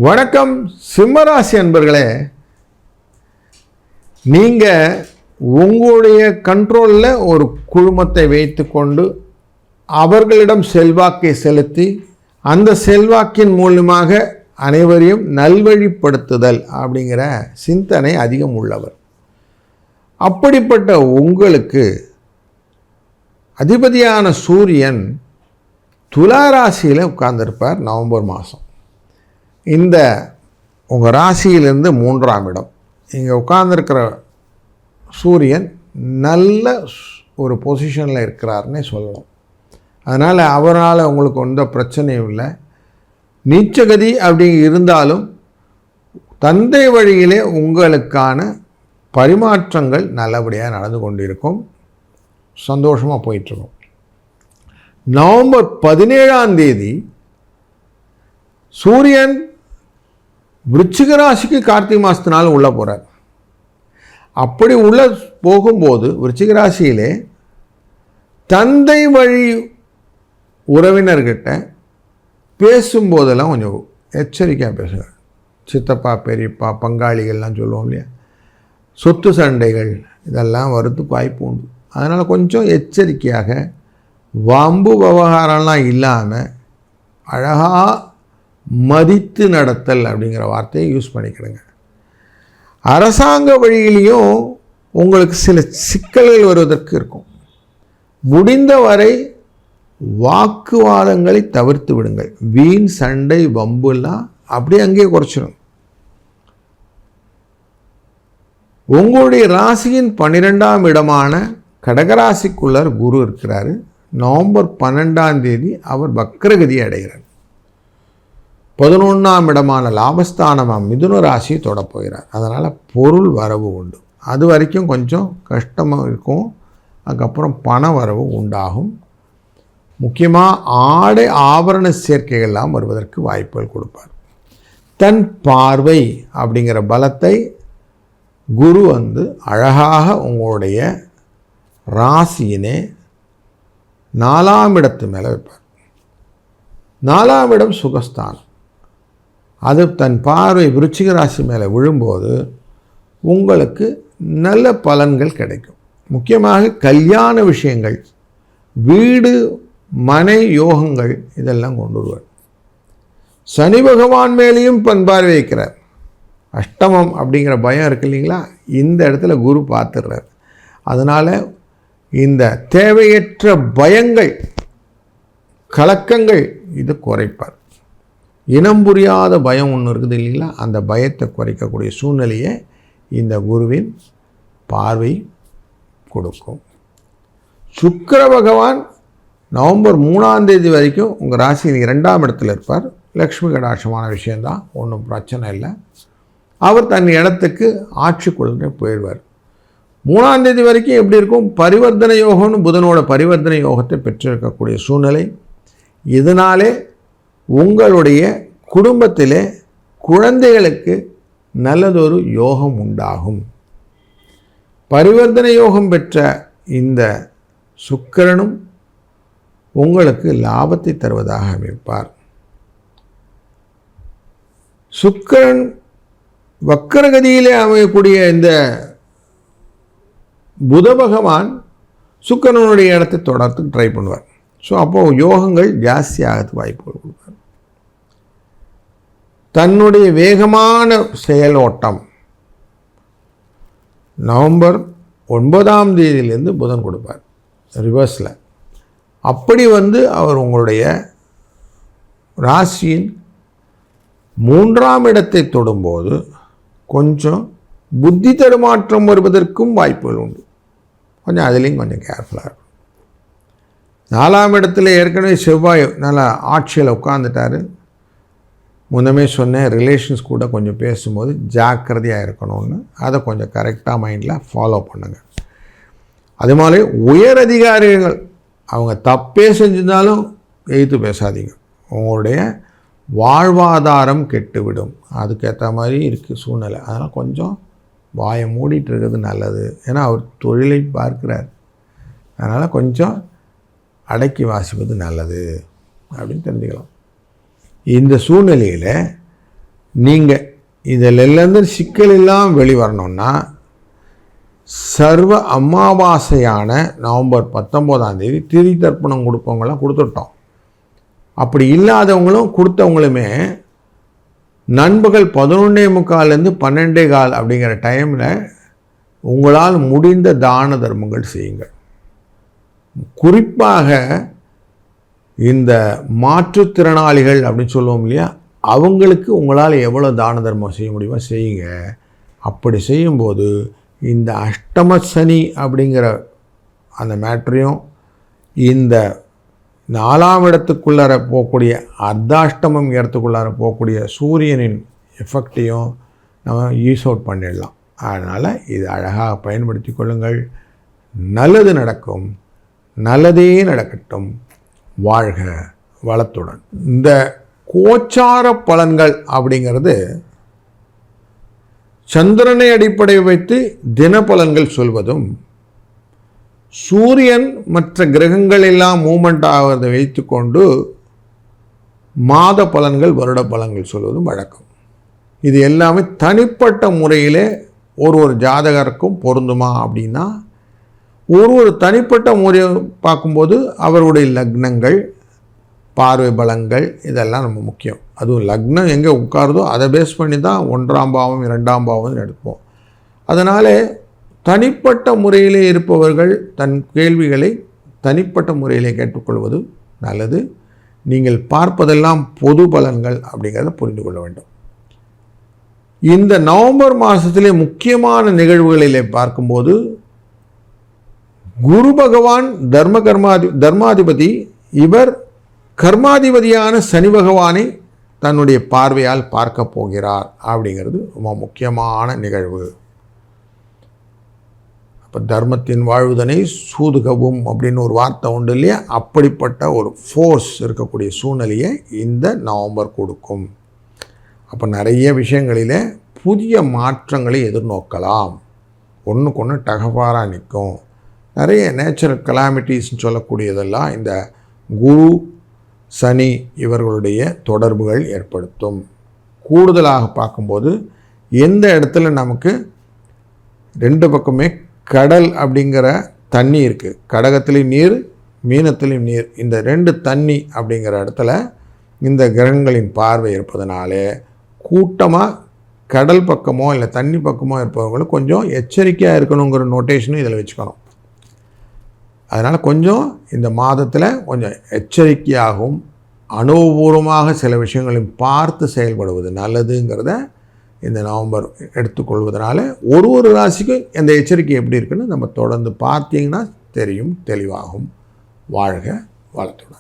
வணக்கம் சிம்மராசி அன்பர்களே, நீங்கள் உங்களுடைய கண்ட்ரோலில் ஒரு குழுமத்தை வைத்து கொண்டு அவர்களிடம் செல்வாக்கை செலுத்தி அந்த செல்வாக்கின் மூலமாக அனைவரையும் நல்வழிப்படுத்துதல் அப்படிங்கிற சிந்தனை அதிகம் உள்ளவர். அப்படிப்பட்ட உங்களுக்கு அதிபதியான சூரியன் துலா ராசியில் உட்கார்ந்திருப்பார். நவம்பர் மாதம் இந்த உங்கள் ராசியிலிருந்து 3ஆம் இடம் இங்கே உட்கார்ந்துருக்கிற சூரியன் நல்ல ஒரு பொசிஷனில் இருக்கிறாருன்னே சொல்லணும். அதனால் அவரால் உங்களுக்கு எந்த பிரச்சனையும் இல்லை. நீச்சகதி அப்படி இருந்தாலும் தந்தை வழியிலே உங்களுக்கான பரிமாற்றங்கள் நல்லபடியாக நடந்து கொண்டிருக்கும். சந்தோஷமாக போயிட்டுருக்கும். நவம்பர் 17ஆம் தேதி சூரியன் விருச்சிக ராசிக்கு கார்த்திகை மாதத்தினால உள்ளே போகிறார். அப்படி உள்ளே போகும்போது விருச்சிக ராசியிலே தந்தை வழி உறவினர்கிட்ட பேசும்போதெல்லாம் கொஞ்சம் எச்சரிக்கையாக பேசுங்க. சித்தப்பா பெரியப்பா பங்காளிகள்லாம் சொல்லுவோம் இல்லையா, சொத்து சண்டைகள் இதெல்லாம் வரதுக்கு வாய்ப்பு உண்டு. அதனால் கொஞ்சம் எச்சரிக்கையாக வம்பு விவகாரம்லாம் இல்லாமல் அழகாக மதித்து நடத்தல் அப்படிங்கிற வார்த்தையை யூஸ் பண்ணிக்கிடுங்க. அரசாங்க வழியிலையும் உங்களுக்கு சில சிக்கல்கள் வருவதற்கு இருக்கும். முடிந்தவரை வாக்குவாதங்களை தவிர்த்து விடுங்கள். வீண் சண்டை வம்புலாம் அப்படியே அங்கேயே குறைச்சிடும். உங்களுடைய ராசியின் 12ஆம் இடமான கடகராசிக்குள்ளர் குரு இருக்கிறாரு. நவம்பர் 12ஆம் தேதி அவர் வக்ரகதியை அடைகிறார். 11ஆம் இடமான லாபஸ்தானமாக மிதுன ராசியை தொடப்போகிறார். அதனால் பொருள் வரவு உண்டு. அது வரைக்கும் கொஞ்சம் கஷ்டமாக இருக்கும். அதுக்கப்புறம் பண வரவு உண்டாகும். முக்கியமாக ஆடை ஆபரண சேர்க்கைகள்லாம் வருவதற்கு வாய்ப்புகள் கொடுப்பார். தன் பார்வை அப்படிங்கிற பலத்தை குரு அழகாக உங்களுடைய ராசியினே 4ஆம் இடத்து மேலே வைப்பார். 4ஆம் இடம் சுகஸ்தானம். அது தன் பார்வை விருச்சிக ராசி மேலே விழும்போது உங்களுக்கு நல்ல பலன்கள் கிடைக்கும். முக்கியமாக கல்யாண விஷயங்கள், வீடு மனை யோகங்கள் இதெல்லாம் கொண்டு வருவார். சனி பகவான் மேலேயும் பார்வை வைக்கிறார். அஷ்டமம் அப்படிங்கிற பயம் இருக்கு இல்லைங்களா, இந்த இடத்துல குரு பார்த்துடுறார். அதனால் இந்த தேவையற்ற பயங்கள் கலக்கங்கள் இது குறைப்பார். இனம் புரியாத பயம் ஒன்று இருக்குது இல்லைங்களா, அந்த பயத்தை குறைக்கக்கூடிய சூழ்நிலையை இந்த குருவின் பார்வை கொடுக்கும். சுக்கிர பகவான் நவம்பர் 3ஆம் தேதி வரைக்கும் உங்கள் ராசியின் 2ஆம் இடத்துல இருப்பார். லக்ஷ்மி கடாட்சமான விஷயந்தான், ஒன்றும் பிரச்சனை இல்லை. அவர் தன் இடத்துக்கு ஆட்சிக்குள்ளே போயிடுவார். 3ஆம் தேதி வரைக்கும் எப்படி இருக்கும், பரிவர்த்தனை யோகம்னு புதனோட பரிவர்த்தனை யோகத்தை பெற்றிருக்கக்கூடிய சூழ்நிலை. இதனாலே உங்களுடைய குடும்பத்திலே குழந்தைகளுக்கு நல்லதொரு யோகம் உண்டாகும். பரிவர்த்தனை யோகம் பெற்ற இந்த சுக்கிரனும் உங்களுக்கு லாபத்தை தருவதாக அமைப்பார். சுக்கிரன் வக்கரகதியிலே அமையக்கூடிய இந்த புத பகவான் சுக்கிரனுடைய இடத்தை தொடர்ந்து ட்ரை பண்ணுவார். ஸோ அப்போது யோகங்கள் ஜாஸ்தியாகிறதுக்கு வாய்ப்புகள் கொடுப்பார். தன்னுடைய வேகமான செயலோட்டம் நவம்பர் 9ஆம் தேதியிலேருந்து புதன் கொடுப்பார் ரிவர்ஸில். அப்படி அவர் உங்களுடைய ராசியின் 3ஆம் இடத்தை தொடும்போது கொஞ்சம் புத்தி தடுமாற்றம் வருவதற்கும் வாய்ப்புகள் உண்டு. கொஞ்சம் அதுலேயும் கொஞ்சம் கேர்ஃபுல்லாக இருக்கும். 4ஆம் இடத்துல ஏற்கனவே செவ்வாய் நல்லா ஆட்சியில் உட்காந்துட்டார். முன்னமே சொன்னேன், ரிலேஷன்ஸ் கூட கொஞ்சம் பேசும்போது ஜாக்கிரதையாக இருக்கணும்னு. அதை கொஞ்சம் கரெக்டாக மைண்டில் ஃபாலோ பண்ணுங்கள். அது மாதிரி உயர் அதிகாரிகள் அவங்க தப்பே செஞ்சிருந்தாலும் எதிர்த்து பேசாதீங்க. உங்களுடைய வாழ்வாதாரம் கெட்டுவிடும். அதுக்கேற்ற மாதிரி இருக்குது சூழ்நிலை. அதனால் கொஞ்சம் வாயை மூடிட்டு இருக்கிறது நல்லது. ஏன்னா அவர் தொழிலை பார்க்கிறார். அதனால் கொஞ்சம் அடக்கி வாசிப்பது நல்லது அப்படின்னு தெரிஞ்சுக்கலாம். இந்த சூழ்நிலையில் நீங்கள் இதிலேருந்து சிக்கல் இல்லாமல் வெளிவரணும்னா சர்வ அமாவாசையான நவம்பர் 19 திதி தர்ப்பணம் கொடுப்பவங்களாம் கொடுத்துட்டோம். அப்படி இல்லாதவங்களும் கொடுத்தவங்களுமே நண்பகல் 11:45 12:15 அப்படிங்கிற டைமில் உங்களால் முடிந்த தான தர்மங்கள் செய்யுங்கள். குறிப்பாக இந்த மாற்றுத்திறனாளிகள் அப்படின்னு சொல்லுவோம் இல்லையா, அவங்களுக்கு உங்களால் எவ்வளோ தான தர்மம் செய்ய முடியுமோ செய்யுங்க. அப்படி செய்யும்போது இந்த அஷ்டம சனி அப்படிங்கிற அந்த மேட்ரையும் இந்த 4ஆம் இடத்துக்குள்ளார போகக்கூடிய அர்த்தாஷ்டமம் இடத்துக்குள்ளார போகக்கூடிய சூரியனின் எஃபெக்டையும் நம்ம யூஸ் அவுட் பண்ணிடலாம். அதனால் இது அழகாக பயன்படுத்தி கொள்ளுங்கள். நல்லது நடக்கும், நல்லதே நடக்கட்டும். வாழ்க வளத்துடன். இந்த கோச்சார பலன்கள் அப்படிங்கிறது சந்திரனை அடிப்படை வைத்து தினப்பலன்கள் சொல்வதும், சூரியன் மற்ற கிரகங்கள் எல்லாம் மூமெண்ட் ஆவதை வைத்து கொண்டு மாத பலன்கள் வருட பலன்கள் சொல்வதும் வழக்கம். இது எல்லாமே தனிப்பட்ட முறையிலே ஒரு ஜாதகருக்கும் பொருந்துமா அப்படின்னா, ஒரு தனிப்பட்ட முறையை பார்க்கும்போது அவருடைய லக்னங்கள், பார்வை பலங்கள் இதெல்லாம் ரொம்ப முக்கியம். அதுவும் லக்னம் எங்கே உட்காருதோ அதை பேஸ் பண்ணி தான் 1ஆம் பாவம் 2ஆம் பாவம் எடுப்போம். அதனால் தனிப்பட்ட முறையிலே இருப்பவர்கள் தன் கேள்விகளை தனிப்பட்ட முறையிலே கேட்டுக்கொள்வது நல்லது. நீங்கள் பார்ப்பதெல்லாம் பொது பலன்கள் அப்படிங்கிறத புரிந்து கொள்ள வேண்டும். இந்த நவம்பர் மாதத்திலே முக்கியமான நிகழ்வுகளிலே பார்க்கும்போது குரு பகவான் தர்மாதிபதி, இவர் கர்மாதிபதியான சனி பகவானை தன்னுடைய பார்வையால் பார்க்க போகிறார் அப்படிங்கிறது ரொம்ப முக்கியமான நிகழ்வு. அப்போ தர்மத்தின் வாழ்வுதனை சூதுகவும் அப்படின்னு ஒரு வார்த்தை உண்டு இல்லையா, அப்படிப்பட்ட ஒரு ஃபோர்ஸ் இருக்கக்கூடிய சூழ்நிலையை இந்த நவம்பர் கொடுக்கும். அப்போ நிறைய விஷயங்களில் புதிய மாற்றங்களை எதிர்நோக்கலாம். ஒன்றுக்கு ஒன்று டகபாராக நிற்கும். நிறைய நேச்சுரல் கலாமிட்டிஸ்ன்னு சொல்லக்கூடியதெல்லாம் இந்த குரு சனி இவர்களுடைய தொடர்புகள் ஏற்படுத்தும். கூடுதலாக பார்க்கும்போது எந்த இடத்துல நமக்கு 2 பக்கமே கடல் அப்படிங்கிற தண்ணி இருக்குது, கடகத்திலையும் நீர் மீனத்திலையும் நீர், இந்த 2 தண்ணி அப்படிங்கிற இடத்துல இந்த கிரகங்களின் பார்வை இருப்பதனாலே கூட்டமாக கடல் பக்கமோ இல்லை தண்ணி பக்கமோ இருப்பவங்களும் கொஞ்சம் எச்சரிக்கையாக இருக்கணுங்கிற நோட்டேஷனும் இதில் வச்சுக்கணும். அதனால் கொஞ்சம் இந்த மாதத்தில் கொஞ்சம் எச்சரிக்கையாகவும் அனுபவபூர்வமாக சில விஷயங்களையும் பார்த்து செயல்படுவது நல்லதுங்கிறத இந்த நவம்பர் எடுத்துக்கொள்வதனால ஒரு ராசிக்கும் இந்த எச்சரிக்கை எப்படி இருக்குன்னு நம்ம தொடர்ந்து பார்த்தீங்கன்னா தெரியும், தெளிவாகும். வாழ்க வளத்துடன்.